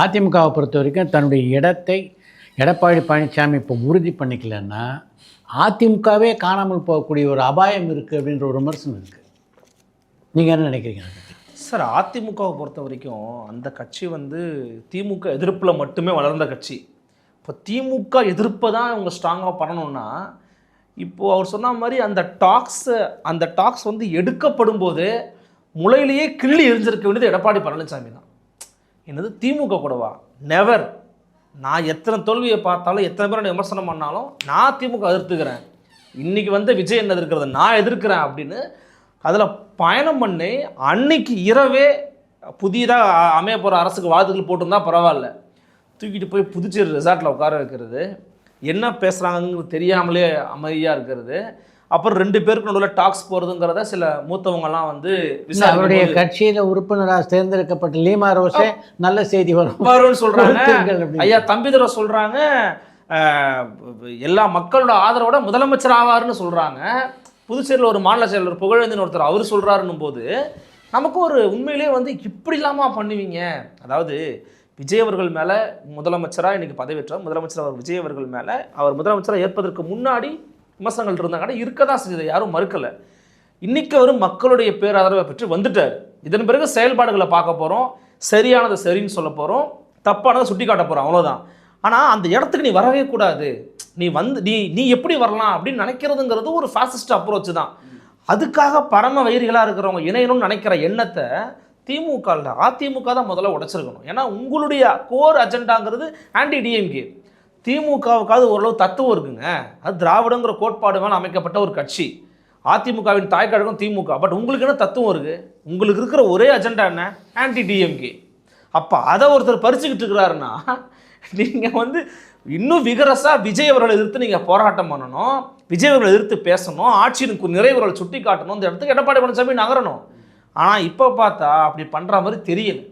அதிமுகவை பொறுத்த வரைக்கும் தன்னுடைய இடத்தை எடப்பாடி பழனிசாமி இப்போ உறுதி பண்ணிக்கலன்னா அதிமுகவே காணாமல் போகக்கூடிய ஒரு அபாயம் இருக்குது அப்படின்ற ஒரு விமர்சனம் இருக்குது. நீங்கள் என்ன நினைக்கிறீங்க? சார், அதிமுகவை பொறுத்த வரைக்கும் அந்த கட்சி திமுக எதிர்ப்பில் மட்டுமே வளர்ந்த கட்சி. இப்போ திமுக எதிர்ப்பை தான் இவங்க ஸ்ட்ராங்காக பண்ணணும்னா, இப்போது அவர் சொன்ன மாதிரி அந்த டாக்ஸ் எடுக்கப்படும் போது முளையிலேயே கிள்ளி எரிஞ்சிருக்க வேண்டியது எடப்பாடி பழனிசாமி தான். என்னது திமுக கூடவா? நெவர். நான் எத்தனை தோல்வியை பார்த்தாலும் எத்தனை பேர் விமர்சனம் பண்ணாலும் நான் திமுக எதிர்த்துக்கிறேன். இன்றைக்கி விஜய் என்ன எதிர்க்கிறத நான் எதிர்க்கிறேன் அப்படின்னு அதில் பயணம் பண்ணி அன்னைக்கு இரவே புதிதாக அமைய போகிற அரசுக்கு வாழ்த்துக்கள் போட்டிருந்தா பரவாயில்ல, தூக்கிட்டு போய் புதுச்சேரி ரெசார்ட்டில் உட்கார வைக்கிறது, என்ன பேசுகிறாங்கன்னு தெரியாமலே அமைதியாக இருக்கிறது, அப்புறம் 2 பேருக்கு நடுவில் டாக்ஸ் போகிறதுங்கிறத சில மூத்தவங்கலாம் அவருடைய கட்சியில் உறுப்பினராக தேர்ந்தெடுக்கப்பட்ட லீமா ரோஸே நல்ல செய்தி வரும்னு சொல்கிறாங்க. ஐயா தம்பிதுரை சொல்கிறாங்க எல்லா மக்களோட ஆதரவோட முதலமைச்சர் ஆவார்னு சொல்கிறாங்க. புதுச்சேரியில் ஒரு மாநில செயலர் புகழேந்தின் ஒருத்தர் அவர் சொல்கிறாருன்னும் போது நமக்கு ஒரு உண்மையிலே இப்படி இல்லாமல் பண்ணுவீங்க. அதாவது விஜய் அவர்கள் மேலே முதலமைச்சராக இன்றைக்கி பதவியேற்றார். முதலமைச்சர் அவர் விஜய் அவர்கள் மேலே அவர் முதலமைச்சராக ஏற்பதற்கு முன்னாடி விமர்சனங்கள் இருந்தாங்க, இருக்க தான் செஞ்சது, யாரும் மறுக்கலை. இன்றைக்கி அவர் மக்களுடைய பேராதரவை பெற்று வந்துட்டார். இதன் பிறகு செயல்பாடுகளை பார்க்க போகிறோம், சரியானதை சரின்னு சொல்ல போகிறோம், தப்பானதை சுட்டி காட்ட போகிறோம், அவ்வளோதான். ஆனால் அந்த இடத்துக்கு நீ வரவே கூடாது, நீ எப்படி வரலாம் அப்படின்னு நினைக்கிறதுங்கிறது ஒரு ஃபாசிஸ்ட் அப்ரோச் தான். அதுக்காக பரம வயிறுகளாக இருக்கிறவங்க இணையணும்னு நினைக்கிற எண்ணத்தை அதிமுக தான் முதல்ல உடைச்சிருக்கணும். ஏன்னா உங்களுடைய கோர் அஜெண்டாங்கிறது ஆன்டி டிஎம்கே. திமுகவுக்காவது ஓரளவு தத்துவம் இருக்குங்க, அது திராவிடங்கிற கோட்பாடு மேலே அமைக்கப்பட்ட ஒரு கட்சி. அதிமுகவின் தாய்க்கழகம் திமுக. பட் உங்களுக்கு என்ன தத்துவம் இருக்குது? உங்களுக்கு இருக்கிற ஒரே அஜெண்டா என்ன? Anti DMK. அப்போ அதை ஒருத்தர் பறிச்சுக்கிட்டு இருக்கிறாருன்னா நீங்கள் இன்னும் விகரஸாக விஜய் அவர்களை எதிர்த்து நீங்கள் போராட்டம் பண்ணணும், விஜய் அவர்களை எதிர்த்து பேசணும், ஆட்சியின் நிறைவுகளை சுட்டி காட்டணும், இந்த இடத்துக்கு எடப்பாடி பழனிசாமி நகரணும். ஆனால் இப்போ பார்த்தா அப்படி பண்ணுற மாதிரி தெரியல.